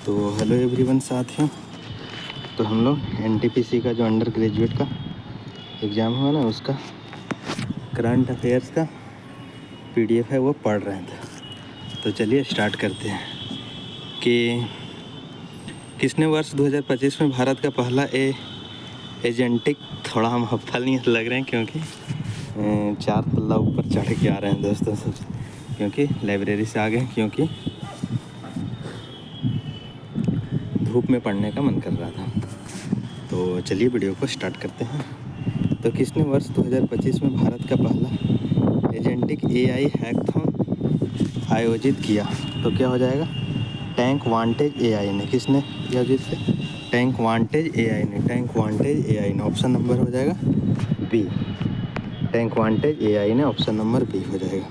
तो hello everyone साथियों, तो हम लोग एनटीपीसी का जो अंडर ग्रेजुएट का एग्ज़ाम हुआ ना, उसका करंट अफेयर्स का पीडीएफ है वो पढ़ रहे थे। तो चलिए स्टार्ट करते हैं कि किसने वर्ष 2025 में भारत का पहला एजेंटिक, थोड़ा हम हफ्फल नहीं लग रहे हैं क्योंकि 4 तल्ला ऊपर चढ़ के आ रहे हैं दोस्तों सब, क्योंकि लाइब्रेरी से आ गए, क्योंकि धूप में पढ़ने का मन कर रहा था। तो चलिए वीडियो को स्टार्ट करते हैं। तो किसने वर्ष 2025 में भारत का पहला एजेंटिक एआई हैकाथॉन आयोजित किया? तो क्या हो जाएगा? टैंक वांटेज एआई ने। किसने आयोजित किया? टैंक वांटेज एआई ने। टैंक वांटेज एआई ने। ऑप्शन नंबर हो जाएगा बी। टैंक वांटेज एआई ने, ऑप्शन नंबर बी हो जाएगा।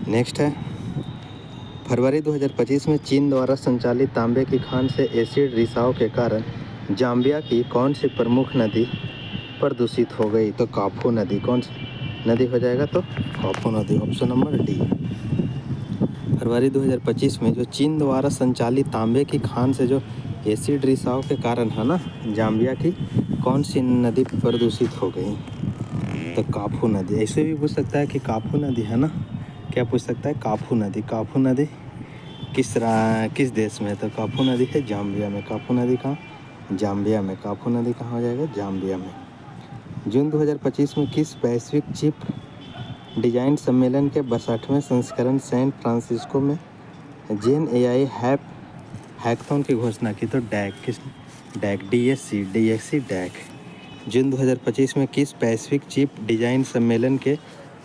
नेक्स्ट है, फरवरी 2025 में चीन द्वारा संचालित तांबे की खान से एसिड रिसाव के कारण जाम्बिया की कौन सी प्रमुख नदी प्रदूषित हो गई? तो काफू नदी। कौन सी नदी हो जाएगा? तो काफू नदी, ऑप्शन नंबर डी। फरवरी 2025 में जो चीन द्वारा संचालित तांबे की खान से जो एसिड रिसाव के कारण है ना, जाम्बिया की कौन सी नदी प्रदूषित हो गई? तो काफू नदी। ऐसे भी पूछ सकता है कि काफू नदी है ना, क्या पूछ सकता है? काफू नदी। काफू नदी किस देश में है? तो काफू नदी है जाम्बिया में। काफू नदी कहाँ? जाम्बिया में। काफू नदी कहाँ हो जाएगा? जाम्बिया में। जून 2025 में किस वैश्विक चिप डिजाइन सम्मेलन के 62वें संस्करण सैन फ्रांसिस्को में जेन एआई हैकाथॉन की घोषणा की? तो डैक। किसने? डैक। DSC deck. जून 2025 में किस वैश्विक चिप डिजाइन सम्मेलन के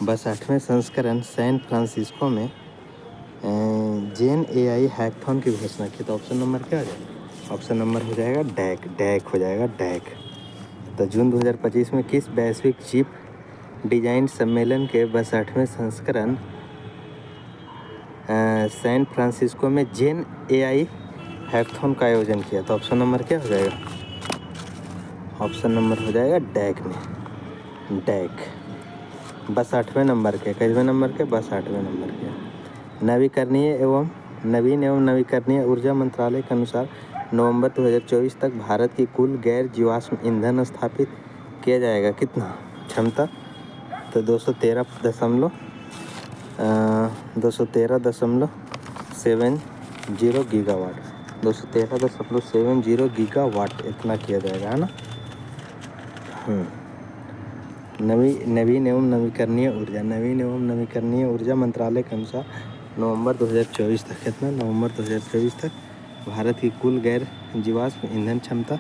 62वें संस्करण सैन फ्रांसिस्को में जेन एआई हैकाथॉन की घोषणा की? तो ऑप्शन नंबर क्या हो जाएगा? ऑप्शन नंबर हो जाएगा डैक। डैक हो जाएगा, डैक। तो जून 2025 में किस वैश्विक चिप डिजाइन सम्मेलन के 62वें संस्करण सैन फ्रांसिस्को में जेन एआई हैकाथॉन का आयोजन किया? तो ऑप्शन नंबर क्या हो जाएगा? ऑप्शन नंबर हो जाएगा डैक में। डैक 62वें नंबर के, कैसवें नंबर के? 62वें नंबर के। नवीन एवं नवीकरणीय ऊर्जा मंत्रालय के अनुसार नवंबर 2024 तक भारत की कुल गैर जीवाश्म ईंधन स्थापित किया जाएगा कितना? क्षमता तो 213.70 गीगावाट। 213.70 गीगावाट इतना किया जाएगा, है ना। नवीन एवं नवीकरणीय ऊर्जा मंत्रालय के अनुसार नवंबर 2024 तक कितना? नवंबर 2024 तक भारत की कुल गैर जीवाश्म ईंधन क्षमता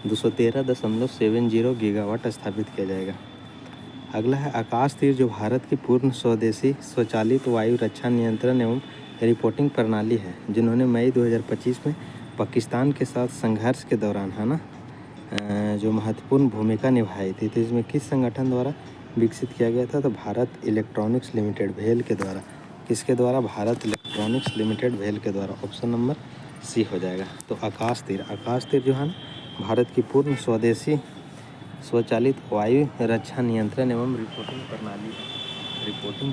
213.70 गीगावाट स्थापित किया जाएगा। अगला है, आकाश तीर जो भारत की पूर्ण स्वदेशी स्वचालित वायु रक्षा नियंत्रण एवं रिपोर्टिंग प्रणाली है, जिन्होंने मई 2025 में पाकिस्तान के साथ संघर्ष के दौरान, है ना, जो महत्वपूर्ण भूमिका निभाई थी, तो इसमें किस संगठन द्वारा विकसित किया गया था? तो भारत इलेक्ट्रॉनिक्स लिमिटेड, भेल के द्वारा। किसके द्वारा? भारत इलेक्ट्रॉनिक्स लिमिटेड, भेल के द्वारा। ऑप्शन नंबर सी हो जाएगा। तो आकाश तीर जो है ना, भारत की पूर्ण स्वदेशी स्वचालित वायु रक्षा नियंत्रण एवं रिपोर्टिंग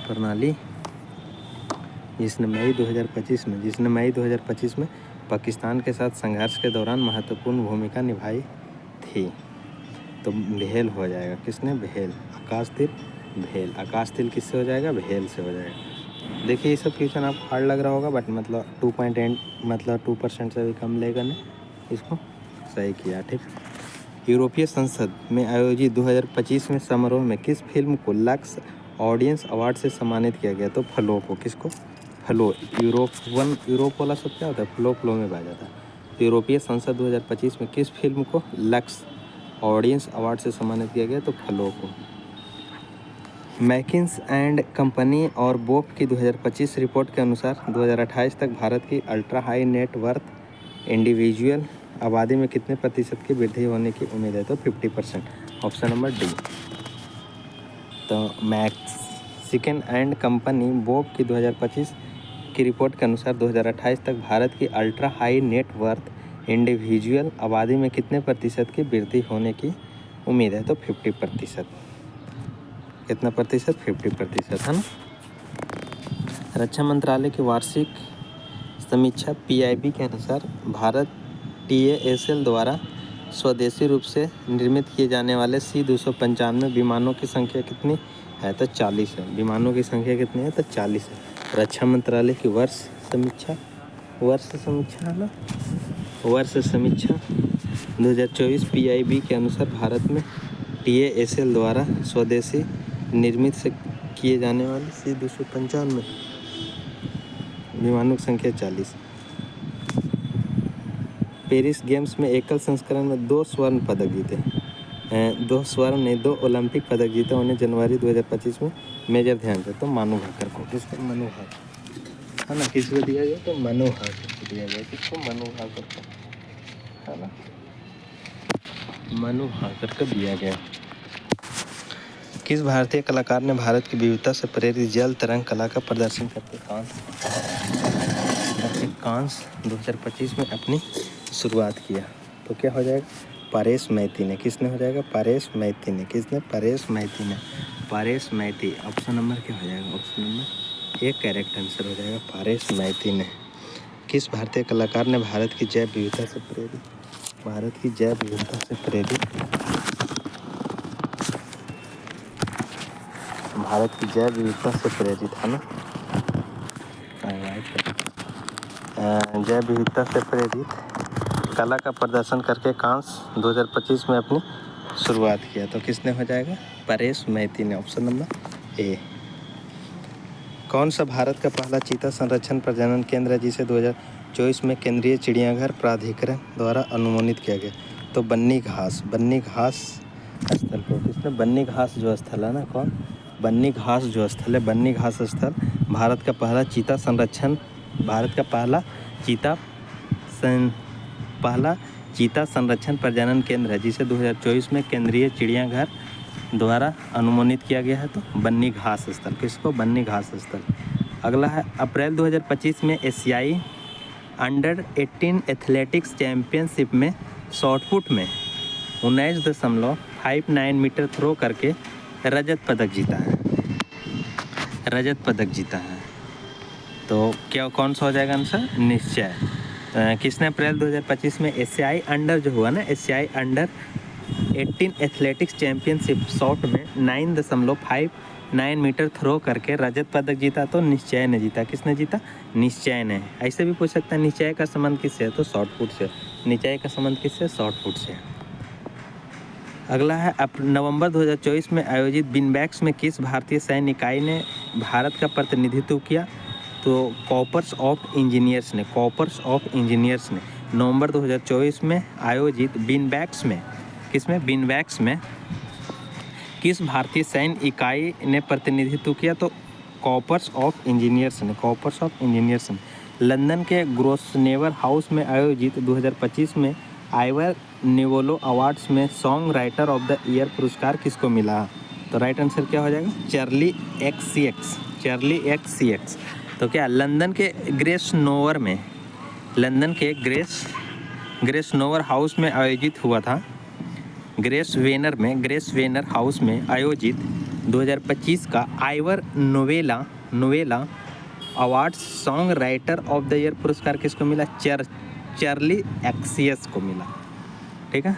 प्रणाली जिसने मई 2025 में पाकिस्तान के साथ संघर्ष के दौरान महत्वपूर्ण भूमिका निभाई थी। तो भेल हो जाएगा। किसने? भेल। आकाश तीर भेल। आकाश तीर किससे हो जाएगा? भेल से हो जाएगा। देखिए, ये सब क्वेश्चन आपको हार्ड लग रहा होगा, बट मतलब 2% से भी कम लेगा ने इसको सही किया, ठीक। यूरोपीय संसद में आयोजित 2025 में समारोह में किस फिल्म को लक्स ऑडियंस अवार्ड से सम्मानित किया गया? तो फ्लो को। किसको? फ्लो। यूरोप वाला सब क्या होता है? फ्लो में बह जाता है। यूरोपीय संसद 2025 में किस फिल्म को लक्स ऑडियंस अवार्ड से सम्मानित किया गया? तो फ्लो को। मैकिन्स एंड कंपनी और बोप की 2025 रिपोर्ट के अनुसार 2028 तक भारत की ultra high net worth individual आबादी में कितने प्रतिशत की वृद्धि होने की उम्मीद है? तो 50%, ऑप्शन नंबर डी। तो मैकिन्स एंड कंपनी बोप की 2025 की रिपोर्ट के अनुसार 2028 तक भारत की ultra high net worth individual आबादी में कितने प्रतिशत की वृद्धि होने की उम्मीद है? तो 50%। कितना प्रतिशत? 50%, है ना। रक्षा मंत्रालय की वार्षिक समीक्षा PIB के अनुसार भारत TASL द्वारा स्वदेशी रूप से निर्मित किए जाने वाले C-295 विमानों की संख्या कितनी है? तो 40 है। विमानों की संख्या कितनी है? तो 40 है। रक्षा मंत्रालय की वर्ष समीक्षा है ना, वर्ष समीक्षा 2024 PIB के अनुसार भारत में TASL द्वारा स्वदेशी निर्मित से किए जाने वाले C-295 विमानों की संख्या 40। पेरिस गेम्स में एकल संस्करण में 2 स्वर्ण पदक जीते, 2 ओलंपिक पदक जीते उन्हें जनवरी 2025 में मेजर ध्यानचंद। तो मनु भाकर को, किसको? मनु भाकर है ना, किसको दिया गया? तो मनु भाकर को दिया गया। किसको? मनु भाकर को, है ना, मनु भाकर को दिया गया। किस भारतीय कलाकार ने भारत की विविधता से प्रेरित जल तरंग कला का प्रदर्शन करके कांस 2025 में अपनी शुरुआत किया? तो क्या हो जाएगा? परेश मैती ने। किसने हो जाएगा? परेश मैती ने। किसने? परेश मैती ने। परेश मैती। ऑप्शन नंबर क्या हो जाएगा? ऑप्शन नंबर एक करेक्ट आंसर हो जाएगा, परेश मैती ने। किस भारतीय कलाकार ने भारत की जैव विविधता से प्रेरित भारत की जैव विविधता से प्रेरित है ना, जैव विविधता से प्रेरित कला का प्रदर्शन करके कांस 2025 में अपनी शुरुआत किया? तो किसने हो जाएगा? परेश मैती ने। Option number A. कौन सा भारत का पहला चीता संरक्षण प्रजनन केंद्र है जिसे 2024 में केंद्रीय चिड़ियाघर प्राधिकरण द्वारा अनुमोदित किया गया? तो बन्नी घास स्थल को। किसने? बन्नी घास जो स्थल है ना, कौन? बन्नी घास जो स्थल है, बन्नी घास स्थल भारत का पहला चीता संरक्षण प्रजनन केंद्र है जिसे 2024 में केंद्रीय चिड़ियाघर द्वारा अनुमोदित किया गया है। तो बन्नी घास स्थल। किसको? बन्नी घास स्थल। अगला है, अप्रैल 2025 में एशियाई अंडर-18 एथलेटिक्स चैंपियनशिप में शॉटपुट में 19.59 मीटर थ्रो करके रजत पदक जीता है। तो क्या कौन सा हो जाएगा आंसर? निश्चय। किसने अप्रैल 2025 में एशियाई अंडर जो हुआ ना, एशियाई अंडर-18 एथलेटिक्स चैंपियनशिप शॉट में 9.59 मीटर थ्रो करके रजत पदक जीता? तो निश्चय ने जीता। किसने जीता? निश्चय ने। ऐसे भी पूछ सकता है निश्चय का संबंध किससे है? तो शॉटपुट से। निश्चय का संबंध किससे? शॉटपुट से। अगला है, नवंबर 2024 में आयोजित बिनबैक्स में किस भारतीय सैन्य इकाई ने भारत का प्रतिनिधित्व किया? तो कॉर्प्स ऑफ इंजीनियर्स ने नवंबर 2024 में आयोजित बिनबैक्स में किस भारतीय सैन्य इकाई ने प्रतिनिधित्व किया? तो कॉर्प्स ऑफ इंजीनियर्स ने लंदन के ग्रोसवेनर हाउस में आयोजित 2025 में आइवर निवोलो अवार्ड्स में song writer of the year पुरस्कार किसको मिला? तो राइट आंसर क्या हो जाएगा? Charlie XCX। तो क्या लंदन के ग्रेसवेनर हाउस में आयोजित हुआ था? ग्रेसवेनर हाउस में आयोजित 2025 का Ivoire novella awards song writer of the year पुरस्कार किसको मिला? चार्ली XCX को मिला। ठीक है।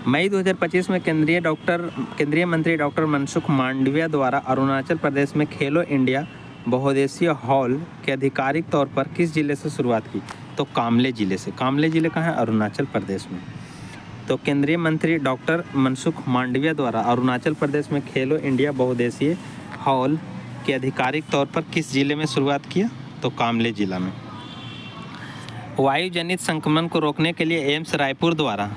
मई 2025 में केंद्रीय मंत्री डॉक्टर मनसुख मांडविया द्वारा अरुणाचल प्रदेश में खेलो इंडिया बहुउद्देशीय हॉल के आधिकारिक तौर पर किस जिले से शुरुआत की? तो कामले जिले से। कामले जिले कहाँ है? अरुणाचल प्रदेश में। तो केंद्रीय मंत्री डॉक्टर मनसुख मांडविया द्वारा अरुणाचल प्रदेश में खेलो इंडिया बहुउद्देशीय हॉल के आधिकारिक तौर पर किस जिले में शुरुआत किया? तो कामले जिला में। वायु जनित संक्रमण को रोकने के लिए एम्स रायपुर द्वारा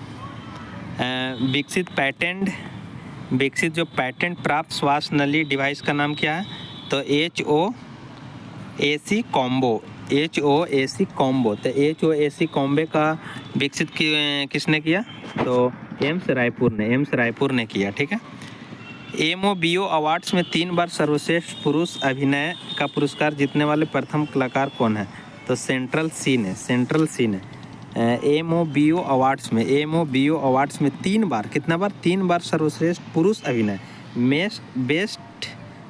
विकसित जो पैटेंट प्राप्त श्वास नली डिवाइस का नाम क्या है? तो HOAC कॉम्बो। तो HOAC कॉम्बो का विकसित किसने किया? तो एम्स रायपुर ने किया। ठीक है। MOBO अवार्ड्स में 3 बार सर्वश्रेष्ठ पुरुष अभिनय का पुरस्कार जीतने वाले प्रथम कलाकार कौन है? तो सेंट्रल सी ने। MOBO अवार्ड्स में 3 बार, कितना बार? 3 बार सर्वश्रेष्ठ पुरुष अभिनय बेस्ट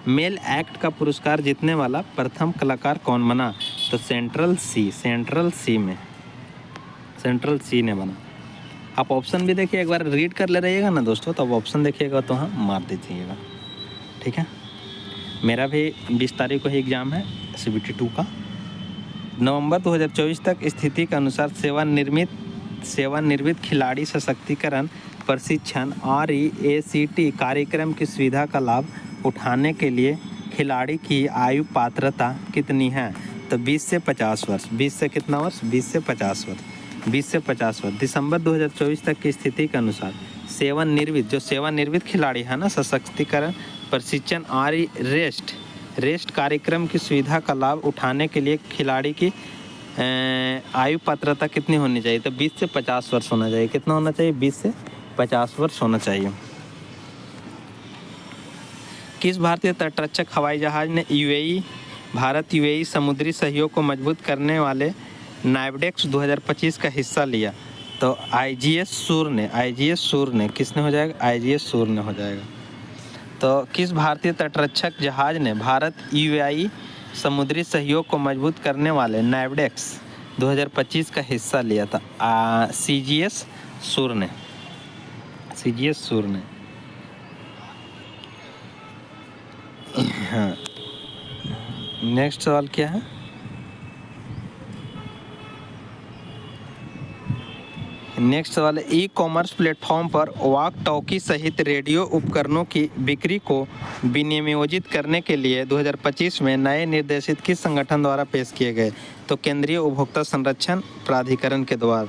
मेल एक्ट का पुरस्कार जीतने वाला प्रथम कलाकार कौन बना? तो सेंट्रल सी ने बना। आप ऑप्शन भी देखिए, एक बार रीड कर ले रहिएगा ना दोस्तों, तो अब ऑप्शन देखिएगा तो हाँ मार दीजिएगा, ठीक है। मेरा भी 20 तारीख को ही एग्ज़ाम है CBT 2 का। नवंबर 2024 तक स्थिति के अनुसार सेवानिवृत्त खिलाड़ी सशक्तिकरण प्रशिक्षण REACT कार्यक्रम की सुविधा का लाभ उठाने के लिए खिलाड़ी की आयु पात्रता कितनी है? तो 20 से 50 वर्ष। 20 से कितना वर्ष? 20 से 50 वर्ष। 20 से 50 वर्ष। दिसंबर 2024 तक की स्थिति के अनुसार सेवानिवृत्त खिलाड़ी है ना, सशक्तिकरण प्रशिक्षण रेस्ट कार्यक्रम की सुविधा का लाभ उठाने के लिए खिलाड़ी की आयु पात्रता कितनी होनी चाहिए? तो 20 से 50 वर्ष होना चाहिए। कितना होना चाहिए? 20 से 50 वर्ष होना चाहिए। किस भारतीय तटरक्षक हवाई जहाज ने भारत यूएई समुद्री सहयोग को मजबूत करने वाले नाविडेक्स 2025 का हिस्सा लिया? तो IGS सूर्य ने। किसने हो जाएगा? IGS सूर्य हो जाएगा। तो किस भारतीय तटरक्षक जहाज ने भारत यूएई समुद्री सहयोग को मजबूत करने वाले नाविडेक्स 2025 का हिस्सा लिया था? CGS सूर्य ने। हाँ, नेक्स्ट सवाल क्या है? नेक्स्ट सवाल है, ई-कॉमर्स प्लेटफॉर्म पर वॉक टॉकी सहित रेडियो उपकरणों की बिक्री को विनियोजित करने के लिए 2025 में नए निर्देशित किस संगठन द्वारा पेश किए गए? तो केंद्रीय उपभोक्ता संरक्षण प्राधिकरण के द्वारा।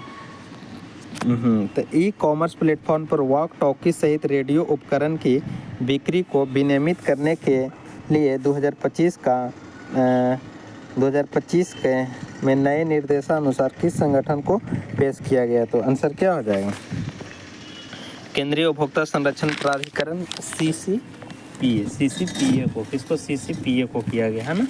तो ई-कॉमर्स प्लेटफॉर्म पर वॉक टॉकी सहित रेडियो उपकरण की बिक्री को विनियमित करने के लिए 2025 के में नए निर्देशानुसार किस संगठन को पेश किया गया? तो आंसर क्या हो जाएगा? केंद्रीय उपभोक्ता संरक्षण प्राधिकरण CCPA को। किसको? CCPA को किया गया है ना।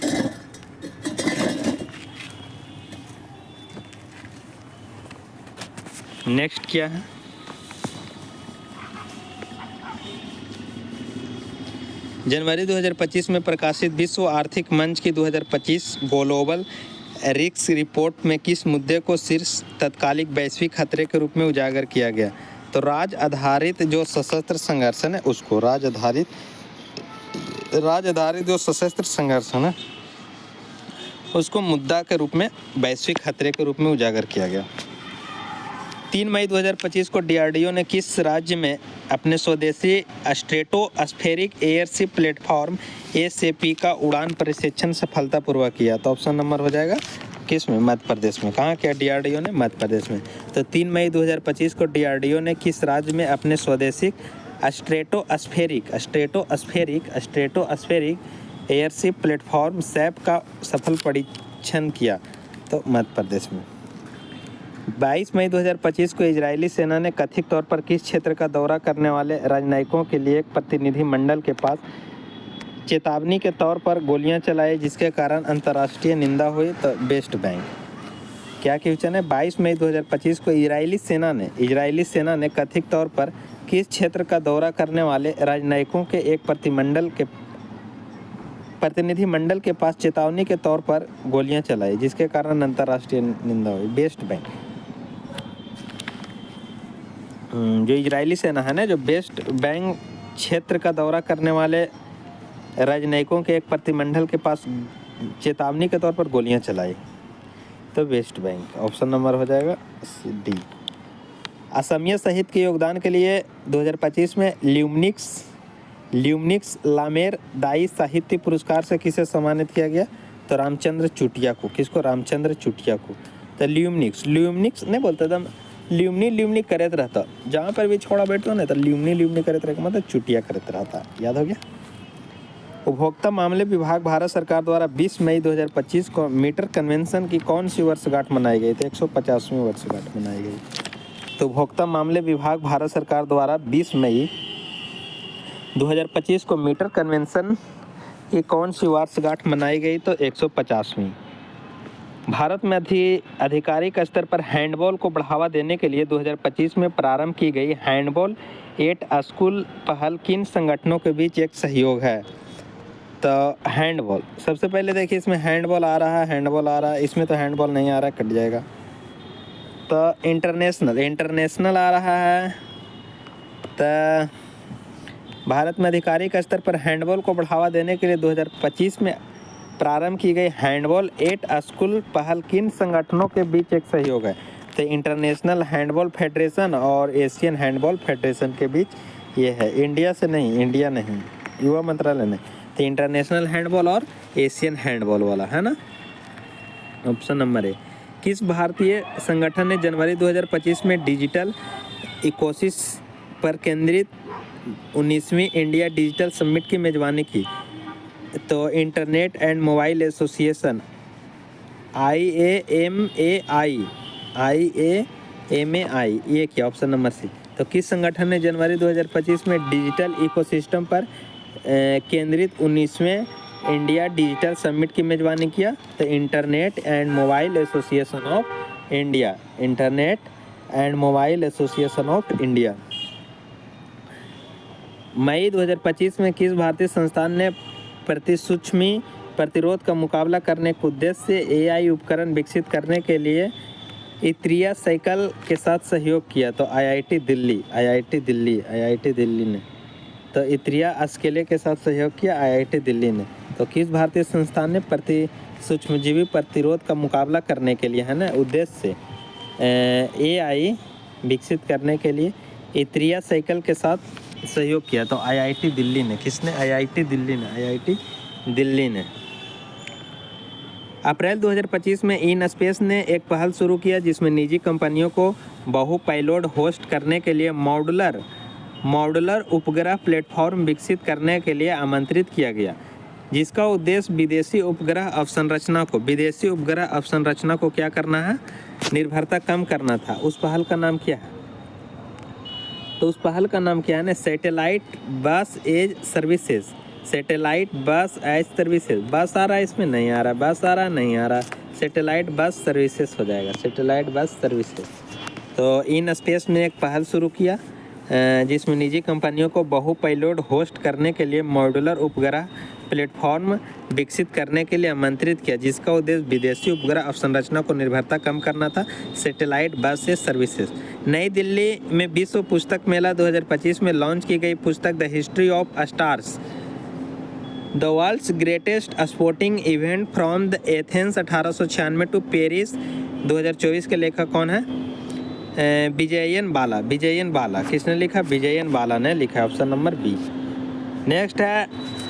नेक्स्ट क्या है? जनवरी 2025 में प्रकाशित विश्व आर्थिक मंच की 2025 ग्लोबल रिस्क रिपोर्ट में किस मुद्दे को शीर्ष तत्कालिक वैश्विक खतरे के रूप में उजागर किया गया? तो राज्य आधारित जो सशस्त्र संघर्ष है उसको, राज्य आधारित जो सशस्त्र संघर्ष है उसको मुद्दा के रूप में, वैश्विक खतरे के रूप में उजागर किया गया। 3 मई 2025 को DRDO ने किस राज्य में अपने स्वदेशी स्ट्रेटोस्फेरिक एयरशिप प्लेटफॉर्म SAP का उड़ान प्रशिक्षण सफलतापूर्वक किया? तो ऑप्शन नंबर हो जाएगा किस में? मध्य प्रदेश में। कहाँ किया DRDO ने? मध्य प्रदेश में। तो 3 मई 2025 को DRDO ने किस राज्य में अपने स्वदेशी स्ट्रेटोस्फेरिक एयरशिप प्लेटफॉर्म SAP का सफल परीक्षण किया? तो मध्य प्रदेश में। 22 मई 2025 को इजरायली सेना ने कथित तौर पर किस क्षेत्र का दौरा करने वाले राजनयिकों के लिए एक प्रतिनिधि मंडल के पास चेतावनी के तौर पर गोलियां चलाई, जिसके कारण अंतर्राष्ट्रीय निंदा हुई? तो वेस्ट बैंक। क्या क्वेश्चन है? 22 मई 2025 को इजरायली सेना ने कथित तौर पर किस क्षेत्र का दौरा करने वाले राजनयिकों के एक प्रतिनिधि मंडल के पास चेतावनी के तौर पर गोलियां चलाई, जिसके कारण अंतर्राष्ट्रीय निंदा हुई? West Bank. जो इजरायली सेना है ना, जो वेस्ट बैंक क्षेत्र का दौरा करने वाले राजनयिकों के एक प्रतिमंडल के पास चेतावनी के तौर पर गोलियां चलाई, तो वेस्ट बैंक। ऑप्शन नंबर हो जाएगा D। असमिया साहित्य के योगदान के लिए 2025 में ल्यूमनिक्स लामेर दाई साहित्य पुरस्कार से किसे सम्मानित किया गया? तो रामचंद्र चुटिया को। किसको? रामचंद्र चुटिया को। तो ल्यूमनिक्स नहीं बोलता था, ल्यूमनी करते रहता, जहाँ पर भी छोड़ा बैठता ना तो ल्यूमनी करते रहे, मतलब चुटिया करते रहता। याद हो गया? उपभोक्ता मामले विभाग भारत सरकार द्वारा 20 मई 2025 को मीटर कन्वेंशन की कौन सी वर्षगांठ मनाई गई? तो 150वीं वर्षगांठ मनाई गई। तो उपभोक्ता मामले विभाग भारत सरकार द्वारा 20 मई 2025 को मीटर कन्वेंशन की कौन सी वर्षगांठ मनाई गई? तो 150वीं। भारत में आधिकारिक स्तर पर हैंडबॉल को बढ़ावा देने के लिए 2025 में प्रारंभ की गई हैंडबॉल एट स्कूल पहल किन संगठनों के बीच एक सहयोग है? तो हैंडबॉल, सबसे पहले देखिए इसमें हैंडबॉल आ रहा है, हैंडबॉल आ रहा है, इसमें तो हैंडबॉल नहीं आ रहा है, कट जाएगा। तो इंटरनेशनल आ रहा है। तो भारत में आधिकारिक स्तर पर हैंडबॉल को बढ़ावा देने के लिए 2025 में प्रारंभ की गई हैंडबॉल एट स्कूल पहल किन संगठनों के बीच एक सहयोग है? तो इंटरनेशनल हैंडबॉल फेडरेशन और एशियन हैंडबॉल फेडरेशन के बीच ये है, इंडिया से नहीं, इंडिया नहीं, युवा मंत्रालय नहीं। तो इंटरनेशनल हैंडबॉल और एशियन हैंडबॉल वाला है ना। Option number A. किस भारतीय संगठन ने जनवरी 2025 में डिजिटल इकोसिस पर केंद्रित 19वीं इंडिया डिजिटल समिट की मेजबानी की? तो internet and mobile association, IAMAI, ये क्या? Option number C. तो किस संगठन ने जनवरी 2025 में डिजिटल इकोसिस्टम पर केंद्रित 19वें इंडिया डिजिटल समिट की मेजबानी किया? तो internet and mobile Association of India, Internet and mobile Association of India. मई 2025 में किस भारतीय संस्थान ने प्रतिसूक्ष्मी प्रतिरोध का मुकाबला करने के उद्देश्य से AI उपकरण विकसित करने के लिए इत्रिया साइकिल के साथ सहयोग किया? तो IIT दिल्ली ने। तो इत्रिया अस्केले के साथ सहयोग किया IIT दिल्ली ने। तो किस भारतीय संस्थान ने सूक्ष्मजीवी प्रतिरोध का मुकाबला करने के लिए, है ना, उद्देश्य से AI विकसित करने के लिए इत्रिया साइकिल के साथ सहयोग किया? तो IIT दिल्ली ने। किसने? IIT दिल्ली ने। अप्रैल 2025 में इन स्पेस ने एक पहल शुरू किया जिसमें निजी कंपनियों को बहु पेलोड होस्ट करने के लिए मॉड्यूलर उपग्रह प्लेटफॉर्म विकसित करने के लिए आमंत्रित किया गया, जिसका उद्देश्य विदेशी उपग्रह अवसंरचना को क्या करना है? निर्भरता कम करना था। उस पहल का नाम क्या है? तो उस पहल का नाम क्या है ना? सैटेलाइट बस एज सर्विसेज। बस आ रहा है, इसमें नहीं आ रहा, बस आ रहा, नहीं आ रहा, सैटेलाइट बस सर्विसेज हो जाएगा, सैटेलाइट बस सर्विसेज। तो इन स्पेस ने एक पहल शुरू किया जिसमें निजी कंपनियों को बहु पेलोड होस्ट करने के लिए मॉड्यूलर उपग्रह प्लेटफॉर्म विकसित करने के लिए आमंत्रित किया, जिसका उद्देश्य विदेशी उपग्रह अवसंरचना को निर्भरता कम करना था, सैटेलाइट बस सर्विसेज। नई दिल्ली में विश्व पुस्तक मेला 2025 में लॉन्च की गई पुस्तक the history of stars, the world's greatest sporting event from the Athens 1896 to Paris 2024 के लेखक कौन है? विजयन बाला। किसने लिखा? विजयन बाला ने लिखा। Option number B. नेक्स्ट है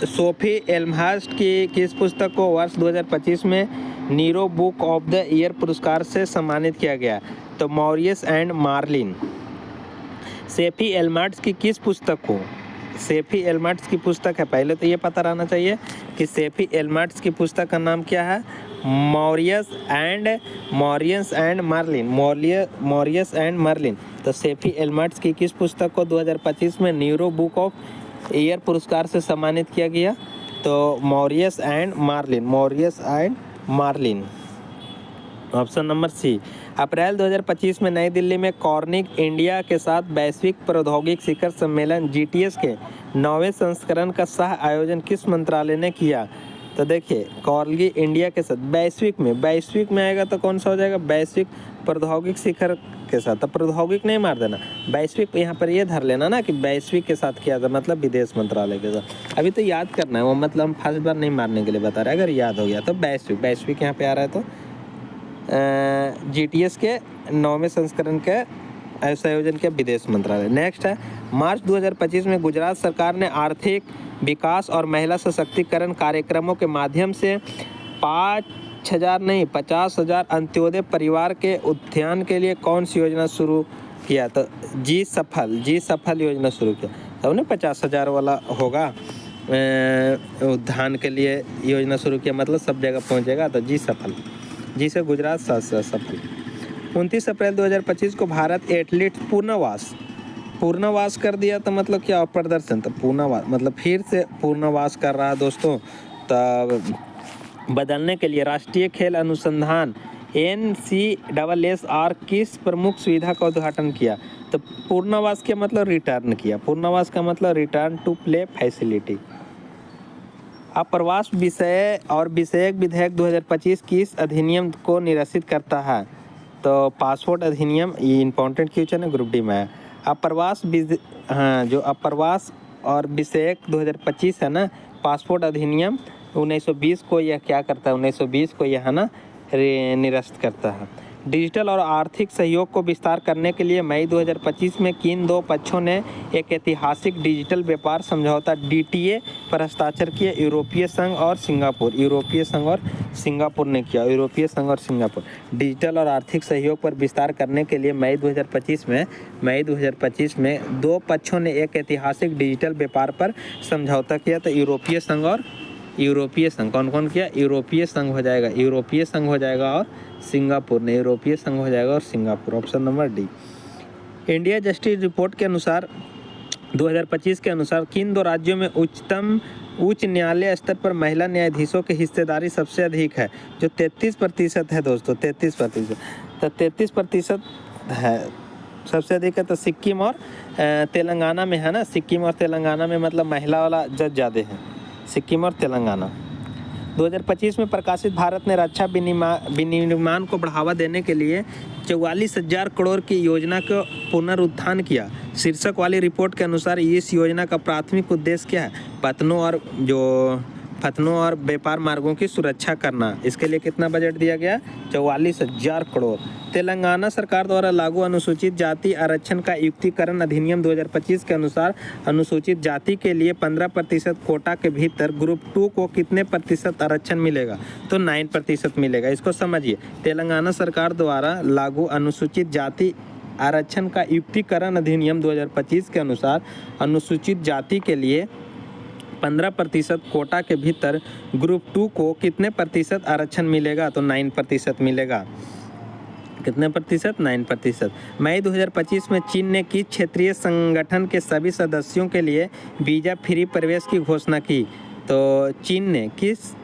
सोफी एल्महर्स्ट की किस पुस्तक को वर्ष 2025 में Nero book of the year पुरस्कार से सम्मानित किया गया? तो मॉरियस एंड मार्लिन। सोफी एल्महर्स्ट की किस पुस्तक को? सोफी एल्महर्स्ट की पुस्तक है, पहले तो ये पता रहना चाहिए कि सोफी एल्महर्स्ट की पुस्तक का नाम क्या है? मॉरियस एंड मार्लिन। तो सोफी एल्महर्स्ट की किस पुस्तक को 2025 में नीरो बुक ऑफ ईयर पुरस्कार से सम्मानित किया गया? तो मॉरियस and Marlin. Option number C. अप्रैल 2025 में नई दिल्ली में कॉर्निंग इंडिया के साथ वैश्विक प्रौद्योगिकी शिखर सम्मेलन GTS के 9वें संस्करण का सह आयोजन किस मंत्रालय ने किया? तो देखिए कॉर्निंग इंडिया के साथ वैश्विक में आएगा तो कौन सा हो जाएगा? वैश्विक प्रौद्योगिकी शिखर के साथ। तो प्रौद्योगिकी नहीं मार देना, वैश्विक यहाँ पर ये धर लेना ना कि वैश्विक के साथ किया था, मतलब विदेश मंत्रालय के साथ। अभी तो याद करना है वो, मतलब हम फर्स्ट बार नहीं मारने के लिए बता रहे। अगर याद हो गया तो वैश्विक यहाँ पे आ रहा है तो GTS के 9वें संस्करण के आयोजन के विदेश मंत्रालय। नेक्स्ट है मार्च 2025 में गुजरात सरकार ने आर्थिक विकास और महिला सशक्तिकरण कार्यक्रमों के माध्यम से 50,000 अंत्योदय परिवार के उत्थान के लिए कौन सी योजना शुरू किया? तो जी सफल योजना शुरू किया। तो उन्हें 50,000 वाला होगा, उत्थान के लिए योजना शुरू किया, मतलब सब जगह पहुंचेगा। तो जी से गुजरात सफल। 29 अप्रैल 2025 को भारत एथलीट पूर्णवास कर दिया। तो मतलब क्या? प्रदर्शन। तो पूर्णवास मतलब फिर से पूर्णवास कर रहा है दोस्तों। तो बदलने के लिए राष्ट्रीय खेल अनुसंधान NCSSR किस प्रमुख सुविधा का उद्घाटन किया? तो पूर्णवास के मतलब रिटर्न किया। पूर्णवास का मतलब रिटर्न टू प्ले फैसिलिटी। आप्रवास विषय और विषयक विधेयक 2025 किस अधिनियम को निरसित करता है? तो पासपोर्ट अधिनियम, ये इंपॉर्टेंट क्वेश्चन है, ग्रुप डी में है। हाँ, जो आप्रवास और विषयक 2025 है ना, पासपोर्ट अधिनियम 1920 को यह क्या करता है? 1920 को यह है ना निरस्त करता है। डिजिटल और आर्थिक सहयोग को विस्तार करने के लिए मई 2025 में किन दो पक्षों ने एक ऐतिहासिक डिजिटल व्यापार समझौता DTA पर हस्ताक्षर किया? यूरोपीय संघ और सिंगापुर। यूरोपीय संघ और सिंगापुर ने किया। यूरोपीय संघ और सिंगापुर डिजिटल और आर्थिक सहयोग पर विस्तार करने के लिए मई 2025 में दो पक्षों ने एक ऐतिहासिक डिजिटल व्यापार पर समझौता किया। तो यूरोपीय संघ और यूरोपीय संघ, कौन कौन किया? यूरोपीय संघ हो जाएगा, यूरोपीय संघ हो जाएगा और सिंगापुर ने, यूरोपीय संघ हो जाएगा और Singapore. Option number D. India justice report के अनुसार 2025 के अनुसार किन दो राज्यों में उच्च न्यायालय स्तर पर महिला न्यायाधीशों की हिस्सेदारी सबसे अधिक है? जो 33% है दोस्तों, 33%। तो 33% है, सबसे अधिक है। तो सिक्किम और तेलंगाना में है ना, सिक्किम और तेलंगाना में मतलब महिला वाला जज ज़्यादा है, सिक्किम और तेलंगाना। 2025 में प्रकाशित भारत ने रक्षा विनिर्माण को बढ़ावा देने के लिए 44,000 करोड़ की योजना का पुनरुत्थान किया। शीर्षक वाली रिपोर्ट के अनुसार इस योजना का प्राथमिक उद्देश्य क्या है? पतनों और व्यापार मार्गों की सुरक्षा करना। इसके लिए कितना बजट दिया गया? 44,000 करोड़। तेलंगाना सरकार द्वारा लागू अनुसूचित जाति आरक्षण का युक्तिकरण अधिनियम 2025 के अनुसार अनुसूचित जाति के लिए 15% कोटा के भीतर ग्रुप 2 को कितने प्रतिशत आरक्षण मिलेगा? तो 9% मिलेगा। इसको समझिए, तेलंगाना सरकार द्वारा लागू अनुसूचित जाति आरक्षण का युक्तिकरण अधिनियम 2025 के अनुसार अनुसूचित जाति के लिए 15% कोटा के भीतर ग्रुप 2 को कितने प्रतिशत आरक्षण मिलेगा? तो 9% मिलेगा। कितने प्रतिशत? 9%। मई 2025 में चीन ने किस क्षेत्रीय संगठन के सभी सदस्यों के लिए वीज़ा फ्री प्रवेश की घोषणा की? तो चीन ने किस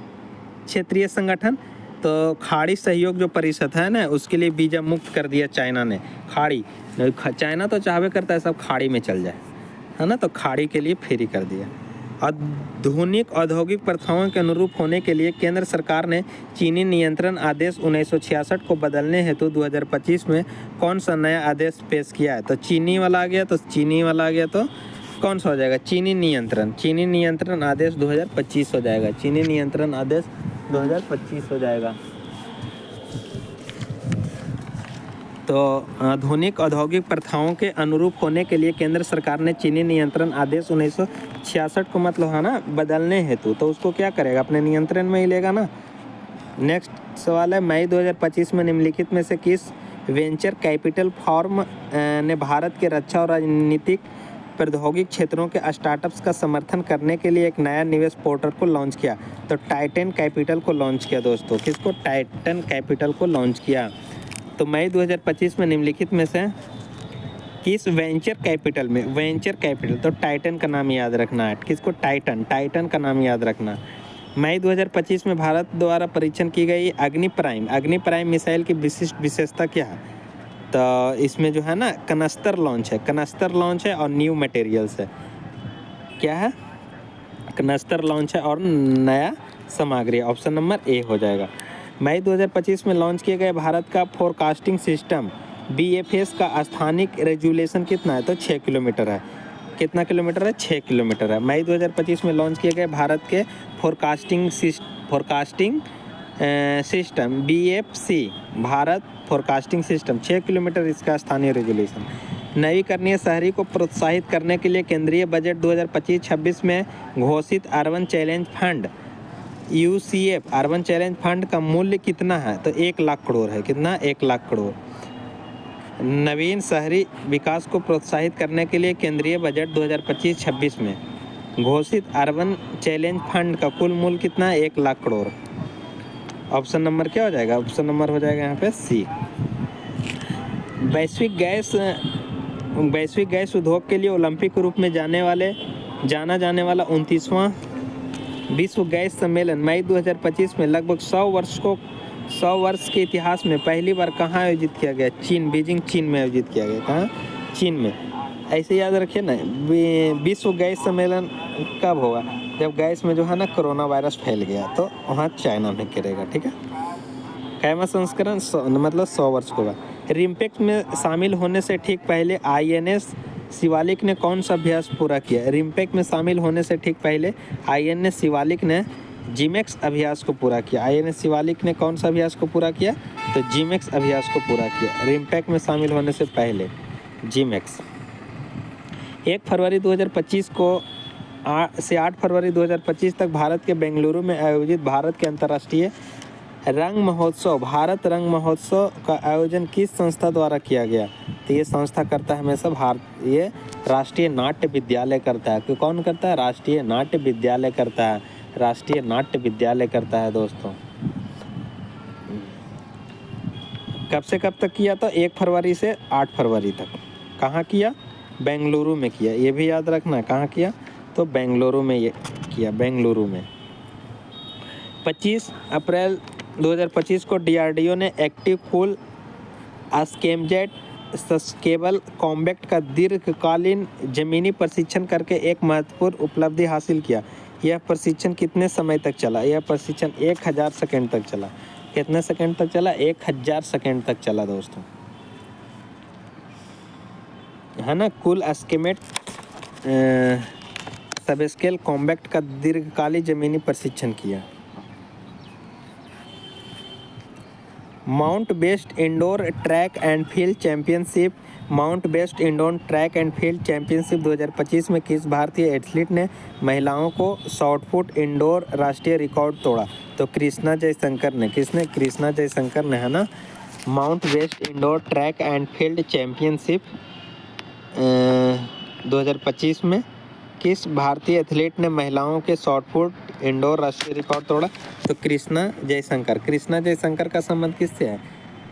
क्षेत्रीय संगठन? तो खाड़ी सहयोग जो परिषद है ना, उसके लिए वीज़ा मुक्त कर दिया चाइना ने। खाड़ी, चाइना तो चाहवे करता है सब खाड़ी में चल जाए, है ना, तो खाड़ी के लिए फ्री कर दिया। आधुनिक औद्योगिक प्रथाओं के अनुरूप होने के लिए केंद्र सरकार ने चीनी नियंत्रण आदेश 1966 को बदलने हेतु 2025 में कौन सा नया आदेश पेश किया है? तो चीनी वाला आ गया, तो चीनी वाला आ गया, तो कौन सा हो जाएगा? चीनी नियंत्रण आदेश 2025 हो जाएगा। चीनी नियंत्रण आदेश 2025 हो जाएगा। तो आधुनिक औद्योगिक प्रथाओं के अनुरूप होने के लिए केंद्र सरकार ने चीनी नियंत्रण आदेश 1966 को मतलब है ना बदलने हेतु, तो उसको क्या करेगा? अपने नियंत्रण में ही लेगा ना। नेक्स्ट सवाल है, मई 2025 में निम्नलिखित में से किस वेंचर कैपिटल फर्म ने भारत के रक्षा और राजनीतिक प्रौद्योगिक क्षेत्रों के स्टार्टअप्स का समर्थन करने के लिए एक नया निवेश पोर्टल को लॉन्च किया? तो टाइटन कैपिटल को लॉन्च किया दोस्तों। किसको? टाइटन कैपिटल को लॉन्च किया। तो मई 2025 में निम्नलिखित में से किस वेंचर कैपिटल, तो टाइटन का नाम याद रखना है। किसको? टाइटन का नाम याद रखना। मई 2025 में भारत द्वारा परीक्षण की गई अग्नि प्राइम मिसाइल की विशिष्ट विशेषता क्या है? तो इसमें जो है ना कनस्तर लॉन्च है और न्यू मटेरियल्स है। क्या है? कनस्तर लॉन्च है और नया सामग्री। ऑप्शन नंबर ए हो जाएगा। मई 2025 में लॉन्च किए गए भारत का फोरकास्टिंग सिस्टम BFS का स्थानिक रेजुलेशन कितना है? तो 6 किलोमीटर है। कितना किलोमीटर है? 6 किलोमीटर है। मई 2025 में लॉन्च किए गए भारत के forecasting system BFC, Bharat forecasting system 6 kilometre इसका स्थानीय रेजुलेशन। नवीकरणीय शहरी को प्रोत्साहित करने के लिए केंद्रीय बजट 2025-26 में घोषित urban challenge fund UCF urban challenge fund का मूल्य कितना है? तो 1 लाख करोड़ है। कितना? 1 लाख करोड़। नवीन शहरी विकास को प्रोत्साहित करने के लिए केंद्रीय बजट 2025-26 में घोषित अर्बन चैलेंज फंड का कुल मूल्य कितना है? 1 लाख करोड़। ऑप्शन नंबर क्या हो जाएगा? ऑप्शन नंबर हो जाएगा यहाँ पे C। वैश्विक गैस उद्योग के लिए ओलंपिक के रूप में जाना जाने वाला 29वां विश्व गैस सम्मेलन मई 2025 में लगभग 100 वर्ष के इतिहास में पहली बार कहाँ आयोजित किया गया? बीजिंग चीन में आयोजित किया गया। कहाँ? चीन में। ऐसे याद रखिए ना, विश्व गैस सम्मेलन कब होगा? जब गैस में जो है ना कोरोना वायरस फैल गया तो वहाँ चाइना में गिरेगा, ठीक है। कैमा संस्करण मतलब 100 वर्ष होगा। रिम्पेक्स में शामिल होने से ठीक पहले INS शिवालिक ने कौन सा अभ्यास पूरा किया? रिम्पेक्स में शामिल होने से ठीक पहले INS शिवालिक ने जिमेक्स अभ्यास को पूरा किया। INS शिवालिक ने कौन सा अभ्यास को पूरा किया? तो जिमेक्स अभ्यास को पूरा किया रिम्पेक्स में शामिल होने से पहले, जिमेक्स। 1 फरवरी 2025 को से 8 फरवरी 2025 तक भारत के बेंगलुरु में आयोजित भारत के अंतर्राष्ट्रीय रंग महोत्सव, भारत रंग महोत्सव का आयोजन किस संस्था द्वारा किया गया? तो ये संस्था करता है हमेशा ये राष्ट्रीय नाट्य विद्यालय करता है। कौन करता है? राष्ट्रीय नाट्य विद्यालय करता है। राष्ट्रीय नाट्य विद्यालय करता है दोस्तों। कब से कब तक किया था? 1 फरवरी से 8 फरवरी तक। कहाँ किया? बेंगलुरु में किया। ये भी याद रखना, कहाँ किया? तो बेंगलुरु में ये किया, बेंगलुरु में। 25 अप्रैल 2025 को DRDO ने एक्टिव कूल स्कैमजेट सस्टेनेबल कॉम्बैट का दीर्घकालीन जमीनी प्रशिक्षण करके एक महत्वपूर्ण उपलब्धि हासिल किया। यह प्रशिक्षण कितने समय तक चला? यह प्रशिक्षण 1000 सेकेंड तक चला। कितने सेकेंड तक चला? 1000 सेकेंड तक चला दोस्तों, है ना। कूल स्कैमेट सबस्केल कॉम्बैट का दीर्घकालीन जमीनी प्रशिक्षण किया। Mount best indoor track and field championship, mount best indoor track and field championship 2025 में किस भारतीय एथलीट ने महिलाओं को शॉर्ट पुट इंडोर राष्ट्रीय रिकॉर्ड तोड़ा? तो कृष्णा जयशंकर ने। किसने? कृष्णा जयशंकर ने, है ना। Mount best indoor track and field championship 2025 में किस भारतीय एथलीट ने महिलाओं के शॉर्ट पुट इंडोर राष्ट्रीय रिकॉर्ड तोड़ा? तो कृष्णा जयशंकर। कृष्णा जयशंकर का संबंध किससे है?